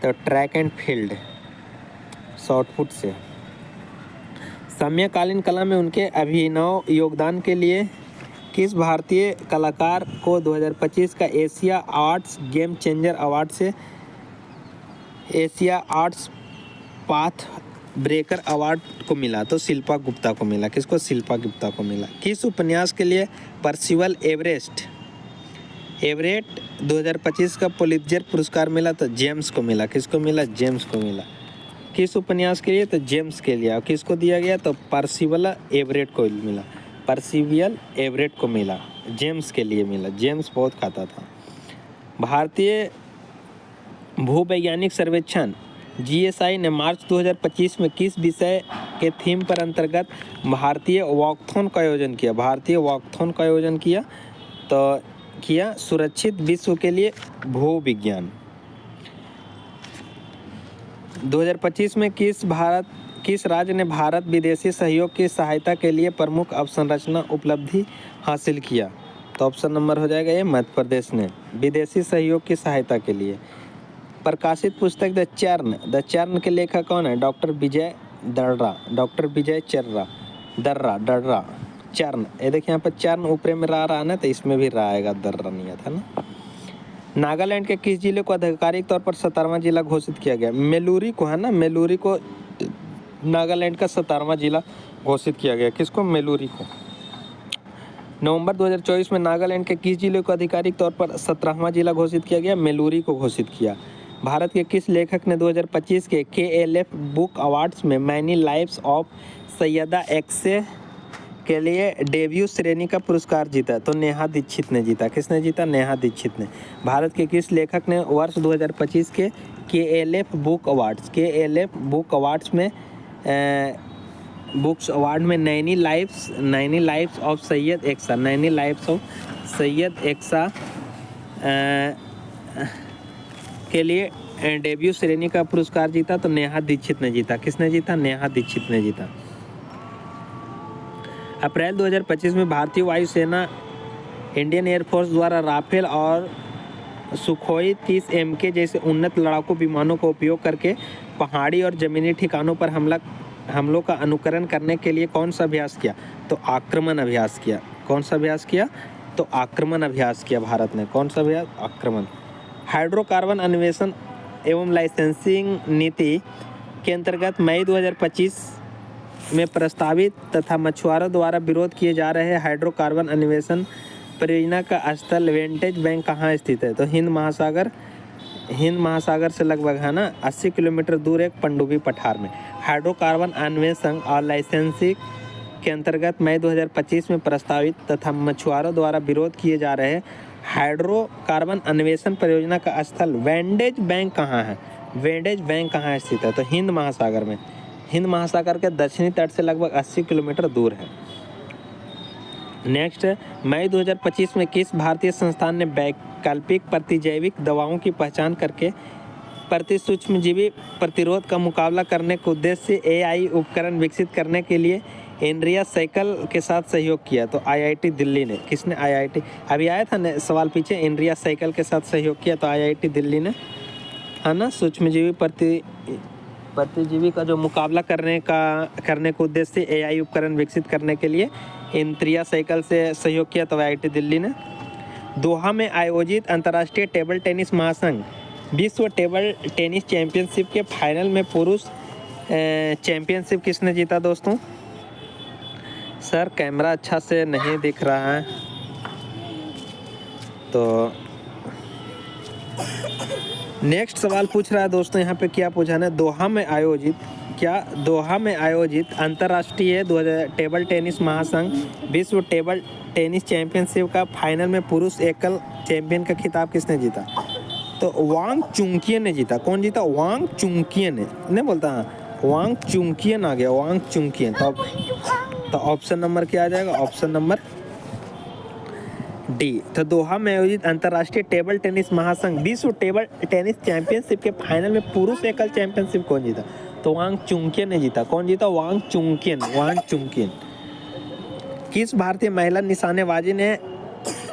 तो track and field short put से। समकालीन कला में उनके अभिनव योगदान के लिए किस भारतीय कलाकार को 2025 का Asia Arts Game Changer Award से Asia Arts Path Breaker Award को मिला? तो शिल्पा गुप्ता को मिला। किसको? शिल्पा गुप्ता को मिला। किस उपन्यास के लिए पर्सिवल एवरेट 2025 का पुलित्जर पुरस्कार मिला? तो जेम्स को मिला। किसको मिला? जेम्स को मिला। किस उपन्यास के लिए? तो जेम्स के लिए। और किसको दिया गया? तो पर्सिवल एवरेट को मिला। पर्सिवल एवरेट को मिला, जेम्स के लिए मिला। जेम्स बहुत खाता था। भारतीय भूवैज्ञानिक सर्वेक्षण GSI ने मार्च 2025 में किस विषय के थीम पर अंतर्गत भारतीय वॉकथॉन का आयोजन किया? भारतीय वॉकथॉन का आयोजन किया तो किया सुरक्षित विश्व के लिए भूविज्ञान। 2025 में किस राज्य ने भारत विदेशी सहयोग की सहायता के लिए प्रमुख अवसंरचना उपलब्धि हासिल किया? तो ऑप्शन नंबर हो जाएगा ये मध्य प्रदेश ने, विदेशी सहयोग की सहायता के लिए। प्रकाशित पुस्तक द चर्न के लेखक कौन है? डॉक्टर विजय दर्रा। डॉक्टर विजय दर्रा। चर्न, ये देखिए यहाँ पर चर्न ऊपरे में रहा ना, तो इसमें भी रहा आएगा, दर्रा नहीं आता ना। नागालैंड के किस जिले को आधिकारिक तौर पर 17वां जिला घोषित किया गया? मेलूरी को, है ना। मेलूरी को नागालैंड का 17वां जिला घोषित किया गया। किसको? मेलूरी को। नवंबर 2024 में नागालैंड के किस जिले को आधिकारिक तौर पर 17वां जिला घोषित किया गया? मेलूरी को घोषित किया। भारत के किस लेखक ने 2025 के KLF बुक अवार्ड्स में मैनी लाइव्स ऑफ सैयदा एक्से के लिए डेब्यू श्रेणी का पुरस्कार जीता? तो नेहा दीक्षित ने जीता। किसने जीता? नेहा दीक्षित ने। भारत के किस लेखक ने वर्ष 2025 के KLF बुक अवार्ड्स में बुक्स अवार्ड में many lives of Syed X के लिए डेब्यू श्रेणी का पुरस्कार जीता? तो नेहा दीक्षित ने जीता। किसने जीता? नेहा दीक्षित ने जीता। अप्रैल 2025 में भारतीय वायुसेना इंडियन एयरफोर्स द्वारा राफेल और सुखोई 30 MK जैसे उन्नत लड़ाकू विमानों का उपयोग करके पहाड़ी और ज़मीनी ठिकानों पर हमलों का अनुकरण करने के लिए कौन सा अभ्यास किया? तो आक्रमण अभ्यास किया। कौन सा अभ्यास किया? तो आक्रमण अभ्यास किया भारत ने। कौन सा अभ्यास? आक्रमण। हाइड्रोकार्बन अन्वेषण एवं लाइसेंसिंग नीति के अंतर्गत मई 2025 में प्रस्तावित तथा मछुआरों द्वारा विरोध किए जा रहे हाइड्रोकार्बन अन्वेषण परियोजना का स्थल वेंटेज बैंक कहाँ स्थित है? तो हिंद महासागर से लगभग है ना 80 किलोमीटर दूर एक पनडुब्बी पठार में। हाइड्रोकार्बन अन्वेषण और लाइसेंसिंग के अंतर्गत मई 2025 में प्रस्तावित तथा मछुआरों द्वारा विरोध किए जा रहे हाइड्रोकार्बन अन्वेषण परियोजना का स्थल वेंडेज बैंक कहाँ है? वेंडेज बैंक कहाँ स्थित है? तो हिंद महासागर में। हिंद महासागर के दक्षिणी तट से लगभग 80 किलोमीटर दूर है। नेक्स्ट, मई 2025 में किस भारतीय संस्थान ने वैकल्पिक प्रतिजैविक दवाओं की पहचान करके प्रति सूक्ष्मजीवी प्रतिरोध का मुकाबला करने के उद्देश्य से एआई उपकरण विकसित करने के लिए इंडिया साइकिल के साथ सहयोग किया? तो आईआईटी दिल्ली ने। किसने? आईआईटी। अभी आया था ना सवाल पीछे, इंडिया साइकिल के साथ सहयोग किया, तो आईआईटी दिल्ली ने, है ना। सूक्ष्मजीवी प्रतिजीवी का जो मुकाबला करने के उद्देश्य से एआई उपकरण विकसित करने के लिए इंडिया साइकिल से सहयोग किया, तो आईआईटी दिल्ली ने। दोहा में आयोजित अंतर्राष्ट्रीय टेबल टेनिस महासंघ विश्व टेबल टेनिस चैंपियनशिप के फाइनल में पुरुष चैंपियनशिप किसने जीता दोस्तों? सर कैमरा अच्छा से नहीं दिख रहा है, तो नेक्स्ट सवाल पूछ रहा है दोस्तों यहाँ पे, क्या पूछा है? दोहा में आयोजित अंतर्राष्ट्रीय 2000 टेबल टेनिस महासंघ विश्व टेबल टेनिस चैंपियनशिप का फाइनल में पुरुष एकल चैंपियन का खिताब किसने जीता? तो वांग चुंकियन ने जीता। कौन जीता? वांग चुंकियन ने, नहीं बोलता हाँ, वांग चुंकियन आ गया, वांग चुंकियन। तो ऑप्शन नंबर क्या आ जाएगा? Option number D. तो दोहा में आयोजित अंतर्राष्ट्रीय टेबल टेनिस महासंघ विश्व टेबल टेनिस चैंपियनशिप के फाइनल में पुरुष एकल चैंपियनशिप कौन जीता? तो वांग चुंकियन ने जीता। कौन जीता? वांग चुंकियन। किस भारतीय महिला निशानेबाजी ने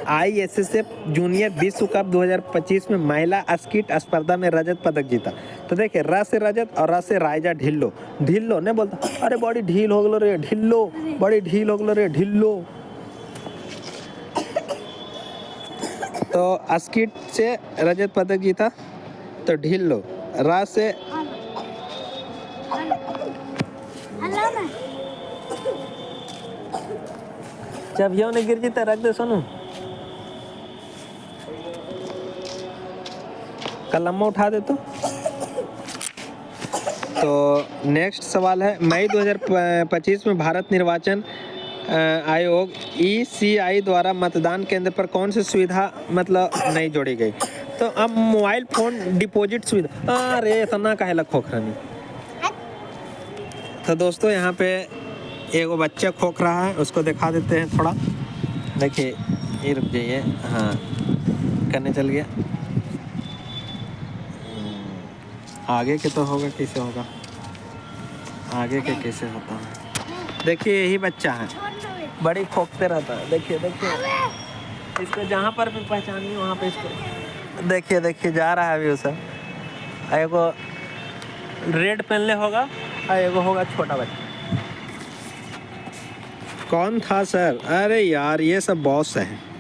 आईएसएसएफ जूनियर विश्व कप 2025 में महिला स्कीट स्पर्धा में रजत पदक जीता? तो देखिए, र से रजत और र से रायजा ढिल्लो नहीं बोलता, अरे बड़ी ढील हो गलो रे ढिल्लो, बड़ी ढील हो गलो रे ढिल्लो। तो स्कीट से रजत पदक जीता, तो ढिल्लो। रा से जब यो ने गिर जीता रख दे सोनू, कलम्मा उठा दे तो नेक्स्ट सवाल है, मई 2025 में भारत निर्वाचन आयोग ECI द्वारा मतदान केंद्र पर कौन सी सुविधा मतलब नहीं जोड़ी गई? तो अब मोबाइल फोन डिपॉजिट सुविधा। अरे इतना काहे ला खोख रही? तो दोस्तों यहाँ पे एगो बच्चा खोख रहा है, उसको दिखा देते हैं थोड़ा। देखिए, ये रुक जाइए, हाँ करने चल गया। आगे के तो होगा, कैसे होगा आगे के कैसे होता है? देखिए यही बच्चा है, बड़ी खोखते रहता है। देखिए इसको जहाँ पर भी पहचानिए वहाँ पे इसको देखिए जा रहा है अभी। उसे एगो रेड पहनले होगा और एगो होगा छोटा बच्चा। कौन था सर? अरे यार ये सब बॉस है।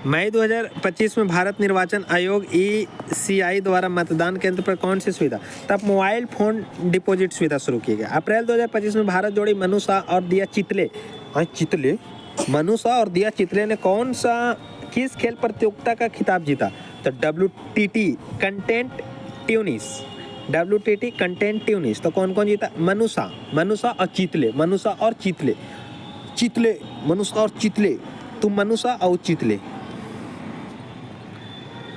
मई 2025 में भारत निर्वाचन आयोग ECI द्वारा मतदान केंद्र पर कौन सी सुविधा? तब मोबाइल फोन डिपॉजिट सुविधा शुरू की गई। अप्रैल 2025 में भारत जोड़ी मनु शाह और दिया चितले ने किस खेल प्रतियोगिता का खिताब जीता? तो WTT कंटेंट ट्यूनिस। तो कौन जीता? मनु शाह और चितले। तुम मनु शाह और चितले।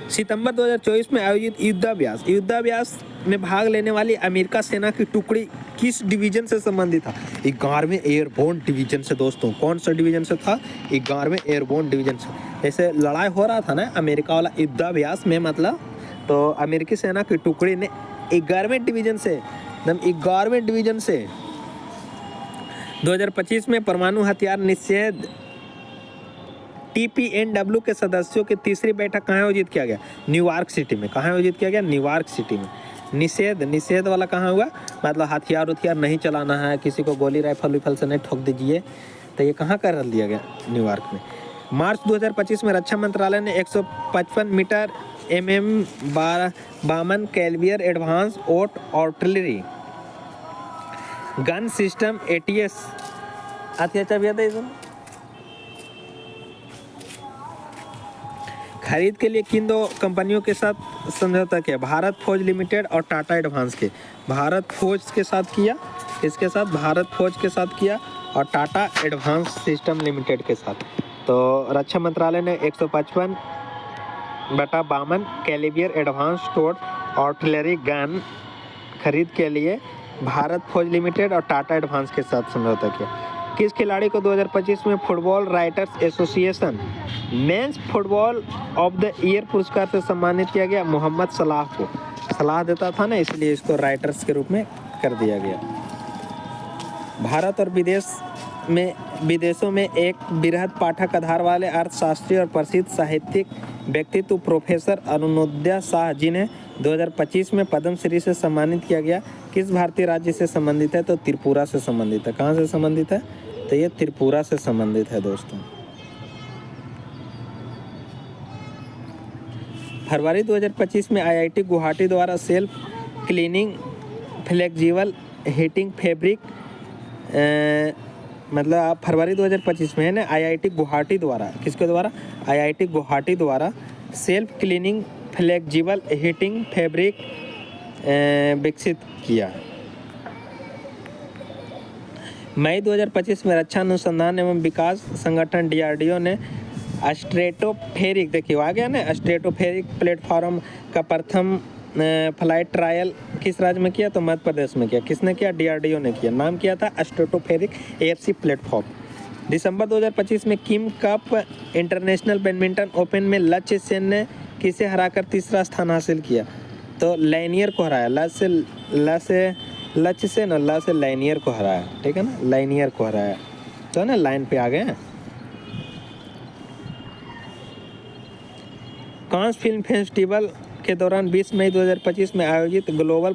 सितंबर 2024 में आयोजित युद्धाभ्यास में भाग लेने वाली अमेरिका सेना की टुकड़ी किस डिवीजन से संबंधित था? 11वें एयरबोर्न डिवीजन से दोस्तों। कौन सा डिवीजन से था? 11वें एयरबोर्न डिवीजन से। जैसे लड़ाई हो रहा था ना अमेरिका वाला युद्धाभ्यास में, मतलब तो अमेरिकी सेना की टुकड़ी ने 11वें डिवीजन से 2025 में परमाणु हथियार निषेध TPNW के सदस्यों की तीसरी बैठक कहाँ आयोजित किया गया? न्यूयॉर्क सिटी में। कहाँ आयोजित किया गया? न्यूयॉर्क सिटी में। निषेध वाला कहाँ हुआ? मतलब हथियार नहीं चलाना है, किसी को गोली राइफल से नहीं ठोक दीजिए। तो ये कहाँ कर दिया गया? न्यूयॉर्क में। मार्च 2025 में रक्षा मंत्रालय ने 155 metre MM 52 calibre advance artillery gun system ATS आती अच्छा भी आता है इसमें। खरीद के लिए किन दो कंपनियों के साथ समझौता किया? भारत फोर्ज लिमिटेड और टाटा एडवांस के। भारत फोर्ज के साथ किया, किसके साथ? भारत फोर्ज के साथ किया और टाटा एडवांस सिस्टम लिमिटेड के साथ। तो रक्षा मंत्रालय ने 155/52 calibre advance towed artillery gun खरीद के लिए भारत फौज लिमिटेड और टाटा एडवांस के साथ समझौता किया। किस खिलाड़ी को 2025 में football writers association mains football of the year पुरस्कार से सम्मानित किया गया? मोहम्मद सलाह को। सलाह देता था ना, इसलिए इसको राइटर्स के रूप में कर दिया गया। भारत और विदेशों में एक बृहद पाठक आधार वाले अर्थशास्त्री और प्रसिद्ध साहित्यिक व्यक्तित्व प्रोफेसर अरुणोदय शाह, जिन्हें 2025 में पद्मश्री से सम्मानित किया गया, किस भारतीय राज्य से संबंधित है? तो त्रिपुरा से संबंधित है। कहाँ से संबंधित है? तो ये त्रिपुरा से संबंधित है दोस्तों। फरवरी 2025 में IIT गुवाहाटी द्वारा self cleaning flexible heating fabric मतलब आप फरवरी 2025 में है ना, IIT गुवाहाटी द्वारा, किसके द्वारा? IIT गुवाहाटी द्वारा self cleaning flexible heating fabric विकसित किया। मई 2025 में रक्षा अनुसंधान एवं विकास संगठन DRDO ने स्ट्रेटोफेरिक, देखिए आ गया ना, स्ट्रेटोफेरिक प्लेटफॉर्म का प्रथम फ्लाइट ट्रायल किस राज्य में किया? तो मध्य प्रदेश में किया। किसने किया? DRDO ने किया। नाम किया था स्ट्रेटोफेरिक एयरशिप प्लेटफॉर्म। दिसंबर 2025 में किम कप इंटरनेशनल बैडमिंटन ओपन में लक्ष्य सेन ने किसे हराकर तीसरा स्थान हासिल किया? तो लाइनियर को हराया। लक्ष्य सेन और ल से लाइनियर को हराया, ठीक है ना, लाइनियर को हराया। तो ना लाइन पे आ गए हैं। कांस फिल्म फेस्टिवल के दौरान 20 मई 2025 में आयोजित ग्लोबल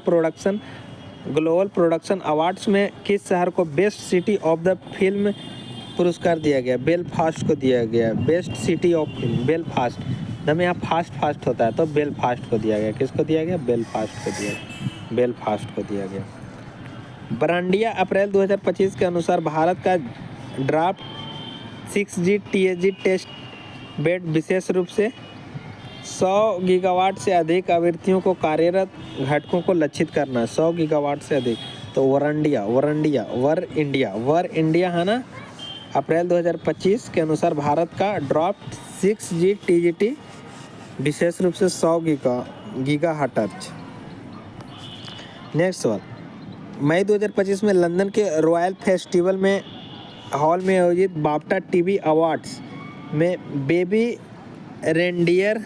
प्रोडक्शन अवार्ड्स में किस शहर को best city of the film पुरस्कार दिया गया? बेलफास्ट को दिया गया। Best city of film Belfast, जब यहाँ फास्ट होता है तो बेलफास्ट को दिया गया। किसको दिया गया? बेलफास्ट को दिया गया। बेलफास्ट को दिया गया। ब्रांडिया अप्रैल 2025 के अनुसार भारत का draft 6G TSG test bed विशेष रूप से 100 गीगावाट से अधिक आवृत्तियों को कार्यरत घटकों को लक्षित करना है। 100 गीगावाट से अधिक। तो वर इंडिया है ना, अप्रैल 2025 के अनुसार भारत का ड्राफ्ट 6G TGT विशेष रूप से 100 गीगाहर्ट्ज। नेक्स्ट सवाल, मई 2025 में लंदन के रॉयल फेस्टिवल में हॉल में आयोजित बाफ्टा टीवी अवार्ड्स में बेबी रेंडियर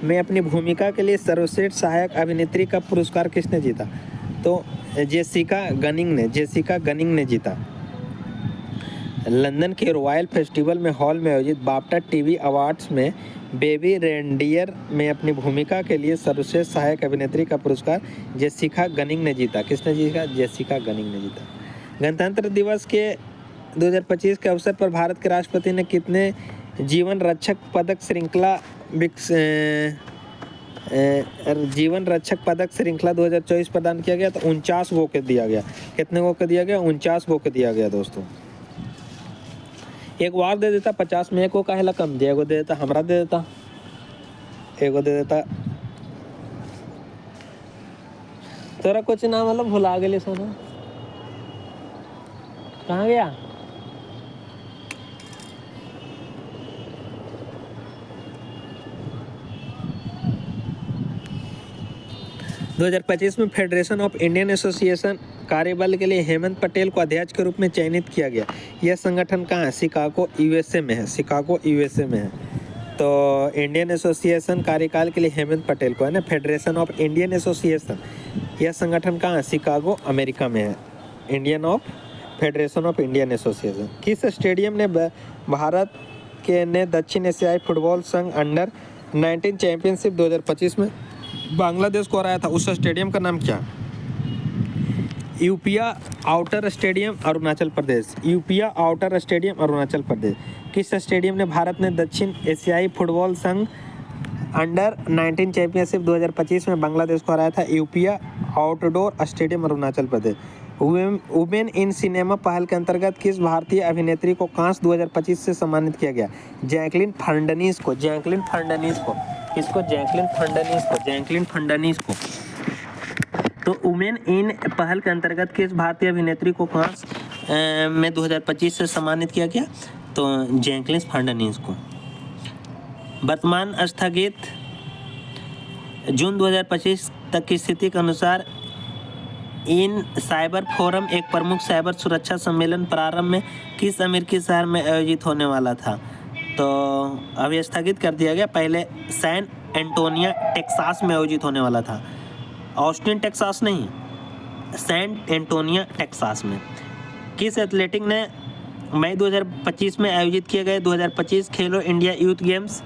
में अपनी भूमिका के लिए सर्वश्रेष्ठ सहायक अभिनेत्री का पुरस्कार किसने जीता? तो जेसिका गनिंग ने जीता। लंदन के रॉयल फेस्टिवल में हॉल में आयोजित बाफ्टा टीवी अवार्ड्स में बेबी रेंडियर में अपनी भूमिका के लिए सर्वश्रेष्ठ सहायक अभिनेत्री का पुरस्कार जेसिका गनिंग ने जीता। किसने जीता? जेसिका गनिंग ने जीता। गणतंत्र दिवस के 2025 के अवसर पर भारत के राष्ट्रपति ने कितने जीवन रक्षक पदक श्रृंखला 2024 प्रदान किया गया? तो 49 गो के दिया गया। कितने गो के दिया गया? 49 गो के दिया गया दोस्तों। एक बार दे देता 50 में, एक को काहेला कम दिया, एगो दे देता, हमरा दे देता, एगो दे देता। तोरा कुछ नाम मतलब भुला गेली सोना, कहाँ गया? दो 2025 में फेडरेशन ऑफ इंडियन एसोसिएशन कार्यबल के लिए हेमंत पटेल को अध्यक्ष के रूप में चयनित किया गया। यह संगठन कहाँ है? शिकागो यूएसए में है। तो इंडियन एसोसिएशन कार्यकाल के लिए हेमंत पटेल को है ना, फेडरेशन ऑफ इंडियन एसोसिएशन, यह संगठन कहाँ है? शिकागो अमेरिका में है। Federation of Indian association. किस स्टेडियम ने भारत के ने दक्षिण एशियाई फुटबॉल संघ अंडर 19 चैंपियनशिप 2025 में बांग्लादेश को हराया था? उस स्टेडियम का नाम क्या? यूपिया आउटर स्टेडियम अरुणाचल प्रदेश। किस स्टेडियम ने भारत ने दक्षिण एशियाई फुटबॉल संघ अंडर 19 चैंपियनशिप 2025 में बांग्लादेश को हराया था? Yupia outdoor stadium Arunachal Pradesh. Women in cinema पहल के अंतर्गत किस भारतीय अभिनेत्री को कांस 2025 से सम्मानित किया गया? जैकलिन फर्नांडीज को। जैकलिन फर्नांडीज को। तो वुमेन इन पहल के अंतर्गत किस भारतीय अभिनेत्री को कांस में 2025 से सम्मानित किया गया? तो जैकलिन फर्नांडीज को। वर्तमान स्थगित जून 2025 तक की स्थिति के अनुसार इन साइबर फोरम एक प्रमुख साइबर सुरक्षा सम्मेलन प्रारंभ में किस अमेरिकी शहर में आयोजित होने वाला था? तो अभी स्थगित कर दिया गया। पहले सैन एंटोनियो टेक्सास में आयोजित होने वाला था, ऑस्टिन टेक्सास नहीं, सैन एंटोनियो टेक्सास में। किस एथलेटिक ने मई 2025 में आयोजित किए गए 2025 खेलो इंडिया यूथ गेम्स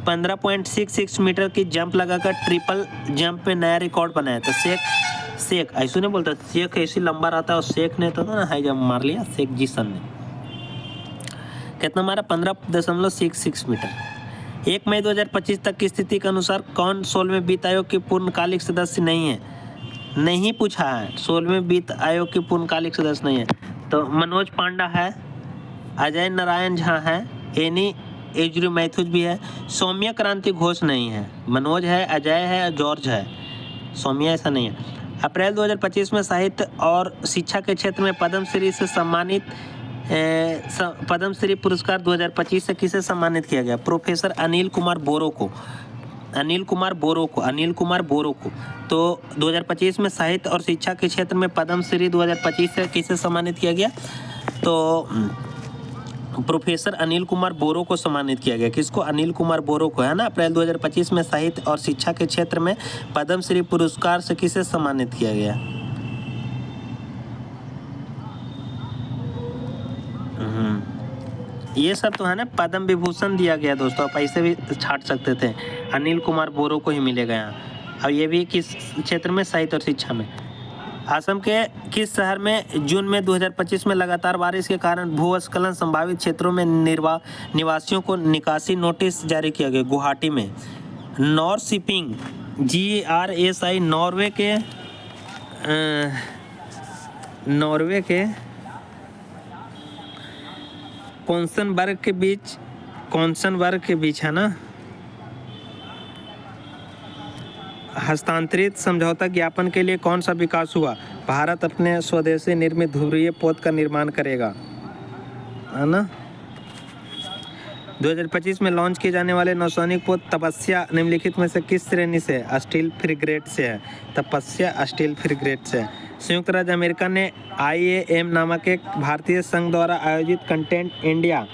15.66 मीटर की जंप लगाकर ट्रिपल जंप में नया रिकॉर्ड बनाया? तो शेख ऐसे नहीं बोलता, शेख ऐसे लंबा रहता है और शेख ने तो ना हाई जंप मार लिया शेख जीसन ने। कितना मारा? 15.66 मीटर। 1 मई 2025 तक की स्थिति के अनुसार कौन 16वें वित्त आयोग के पूर्णकालिक सदस्य नहीं है? नहीं पूछा है। 16वें वित्त आयोग के पूर्णकालिक सदस्य नहीं है। तो मनोज पांडा है, अजय नारायण झा है, एनी एजुरी मैथुज भी है, सौम्या क्रांति घोष नहीं है। मनोज है, अजय है, जॉर्ज है, सौम्या ऐसा नहीं है। अप्रैल 2025 में साहित्य और शिक्षा के क्षेत्र में पद्मश्री से सम्मानित पद्मश्री पुरस्कार 2025 से किसे सम्मानित किया गया? प्रोफेसर अनिल कुमार बोरो को। तो 2025 में साहित्य और शिक्षा के क्षेत्र में पद्मश्री 2025 से किसे सम्मानित किया गया? तो प्रोफेसर अनिल कुमार बोरो को सम्मानित किया गया। किसको? अनिल कुमार बोरो को, है ना। अप्रैल 2025 में साहित्य और शिक्षा के क्षेत्र में पद्मश्री पुरस्कार से किसे सम्मानित किया गया? ये सब तो है ना, पद्म विभूषण दिया गया दोस्तों, आप ऐसे भी छाट सकते थे। अनिल कुमार बोरो को ही मिलेगा यहाँ। और ये भी किस क्षेत्र में? साहित्य और शिक्षा में। असम के किस शहर में जून में 2025 में लगातार बारिश के कारण भूस्खलन संभावित क्षेत्रों में निवासियों को निकासी नोटिस जारी किया गया? गुवाहाटी में। नॉरशिपिंग GRSI नॉर्वे के कोन्सनबर्ग के बीच है ना हस्तांतरित समझौता ज्ञापन के लिए कौन सा विकास हुआ? भारत अपने स्वदेशी निर्मित ध्रुवीय पोत का निर्माण करेगा, है ना। 2025 में लॉन्च किए जाने वाले नौसैनिक पोत तपस्या निम्नलिखित में से किस श्रेणी से है? स्टील फ्रिगेट से है। तपस्या स्टील फ्रिगेट से है। संयुक्त राज्य अमेरिका ने IAM नामक एक भारतीय संघ द्वारा आयोजित कंटेंट इंडिया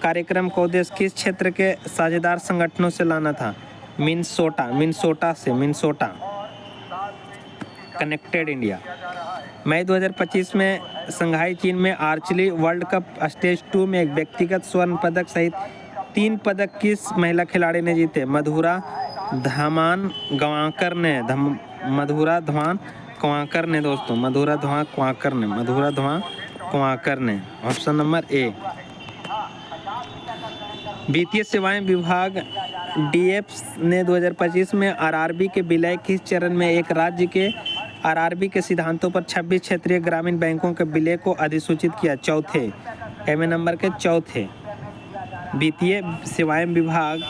कार्यक्रम का उद्देश्य किस क्षेत्र के साझेदार संगठनों से लाना था? मिनसोटा कनेक्टेड इंडिया। मई 2025 में संघाई चीन में आर्चरी वर्ल्ड कप स्टेज 2 में एक व्यक्तिगत स्वर्ण पदक सहित 3 पदक किस महिला खिलाड़ी ने जीते? मधुरा धवान क्वांकर ने। Option number A. वित्तीय सेवाएं विभाग DF ने 2025 में RRB के विलय किस चरण में एक राज्य के RRB के सिद्धांतों पर 26 क्षेत्रीय ग्रामीण बैंकों के विलय को अधिसूचित किया? चौथे, एमए नंबर के चौथे। वित्तीय सेवाएं विभाग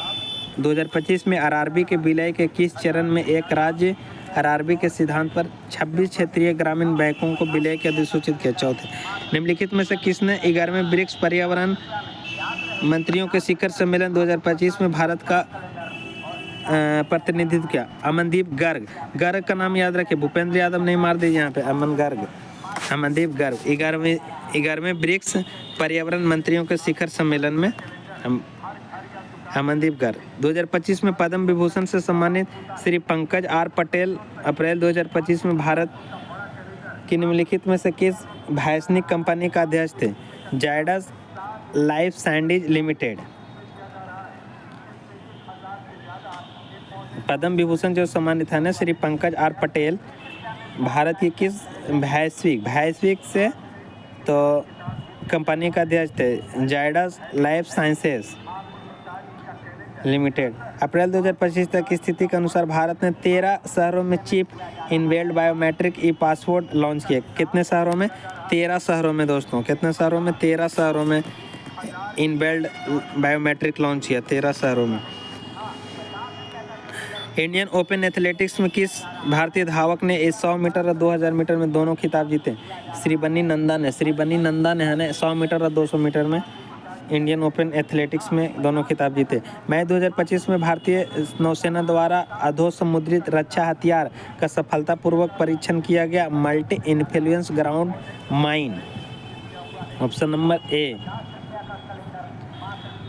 2025 में RRB के विलय के किस चरण में एक राज्य RRB के सिद्धांत पर 26 क्षेत्रीय ग्रामीण बैंकों को विलय के अधिसूचित किया? चौथे। निम्नलिखित में से किसने 11वें ब्रिक्स पर्यावरण मंत्रियों के शिखर सम्मेलन 2025 में भारत का प्रतिनिधित्व किया? अमनदीप गर्ग का नाम याद रखें, भूपेंद्र यादव नहीं मार दीजिए यहाँ पे। अमनदीप गर्ग 11वें ब्रिक्स पर्यावरण मंत्रियों के शिखर सम्मेलन में अमनदीप गर्ग। 2025 में पद्म विभूषण से सम्मानित श्री पंकज R पटेल अप्रैल 2025 में भारत की निम्नलिखित में से किस वैश्विक कंपनी का अध्यक्ष थे? Zydus Life Sciences Limited. Padma Vibhushan जो सम्मानित है ना श्री पंकज R पटेल, भारत की किस वैश्विक से तो कंपनी का अध्यक्ष थे? Zydus Life Sciences Limited. अप्रैल 2025 तक की स्थिति के अनुसार भारत ने 13 शहरों में चिप इनबिल्ट बायोमेट्रिक ई पासपोर्ट लॉन्च किए। कितने शहरों में? 13 शहरों में दोस्तों। कितने शहरों में? 13 शहरों में इनबिल्ट बायोमेट्रिक लॉन्च किया, 13 शहरों में। इंडियन ओपन एथलेटिक्स में किस भारतीय धावक ने 100 मीटर और 2000 मीटर में दोनों खिताब जीते? श्रीबनी नंदा ने है ना 100 मीटर और 200 मीटर में इंडियन ओपन एथलेटिक्स में दोनों खिताब जीते। मई 2025 में भारतीय नौसेना द्वारा अधोसमुद्री रक्षा हथियार का सफलतापूर्वक परीक्षण किया गया। Multi influence ground mine, option number A.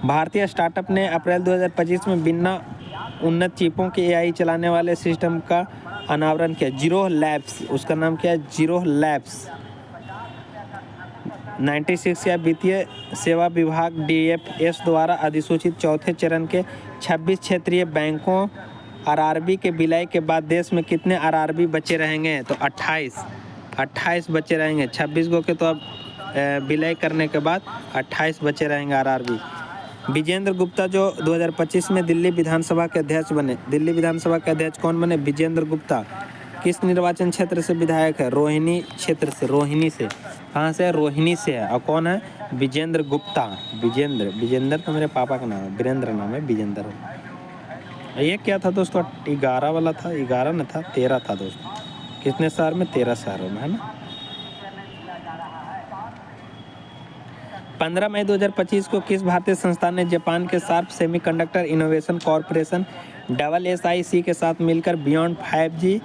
भारतीय स्टार्टअप ने अप्रैल 2025 में बिना उन्नत चिपों के एआई चलाने वाले सिस्टम का अनावरण किया, जीरो लैब्स। उसका नाम क्या है? Zero labs. 96 या वित्तीय सेवा विभाग DFS द्वारा अधिसूचित चौथे चरण के 26 क्षेत्रीय बैंकों आरआरबी के विलय के बाद देश में कितने आरआरबी बचे रहेंगे? तो 28 बचे रहेंगे। 26 गो के तो अब विलय करने के बाद 28 बचे रहेंगे आरआरबी। विजेंद्र गुप्ता जो 2025 में दिल्ली विधानसभा के अध्यक्ष बने। दिल्ली विधानसभा के अध्यक्ष कौन बने? विजेंद्र गुप्ता। किस निर्वाचन क्षेत्र से विधायक है? रोहिणी क्षेत्र से। रोहिणी से। कहाँ से? रोहिणी से है। और कौन है? विजेंद्र गुप्ता। विजेंद्र तो मेरे पापा का नाम है, वीरेंद्र नाम है, विजेंद्र। ये क्या था दोस्तों? 11 वाला था, 11 न था, 13 था दोस्तों। कितने शहर में? 13 शहरों में, है ना। 15 मई 2025 को किस भारतीय संस्थान ने जापान के sharp semiconductor innovation corporation SSIC के साथ मिलकर बियॉन्ड 5G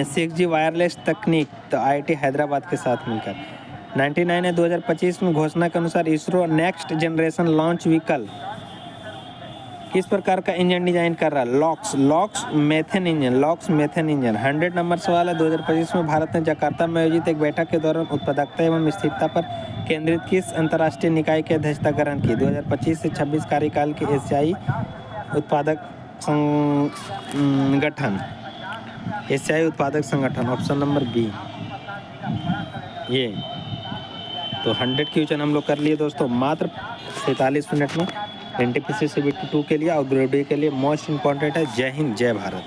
6G वायरलेस तकनीक, तो IIT हैदराबाद के साथ मिलकर 99 2025 में घोषणा के अनुसार ISRO next generation launch vehicle किस प्रकार का इंजन डिजाइन कर रहा है? Locks methane engine. 100 नंबर सवाल है। 2025 में भारत ने जकार्ता में आयोजित एक बैठक के दौरान उत्पादकता एवं स्थिरता पर केंद्रित किस अंतर्राष्ट्रीय निकाय की अध्यक्षता ग्रहण की? 2025 से 26 कार्यकाल के एशियाई उत्पादक संगठन, ऑप्शन नंबर बी। ये तो 100 क्वेश्चन हम लोग कर लिए दोस्तों मात्र 47 मिनट में। NTPC CBT 2 के लिए और ग्रेड डी के लिए मोस्ट इम्पॉर्टेंट है। जय हिंद, जय भारत।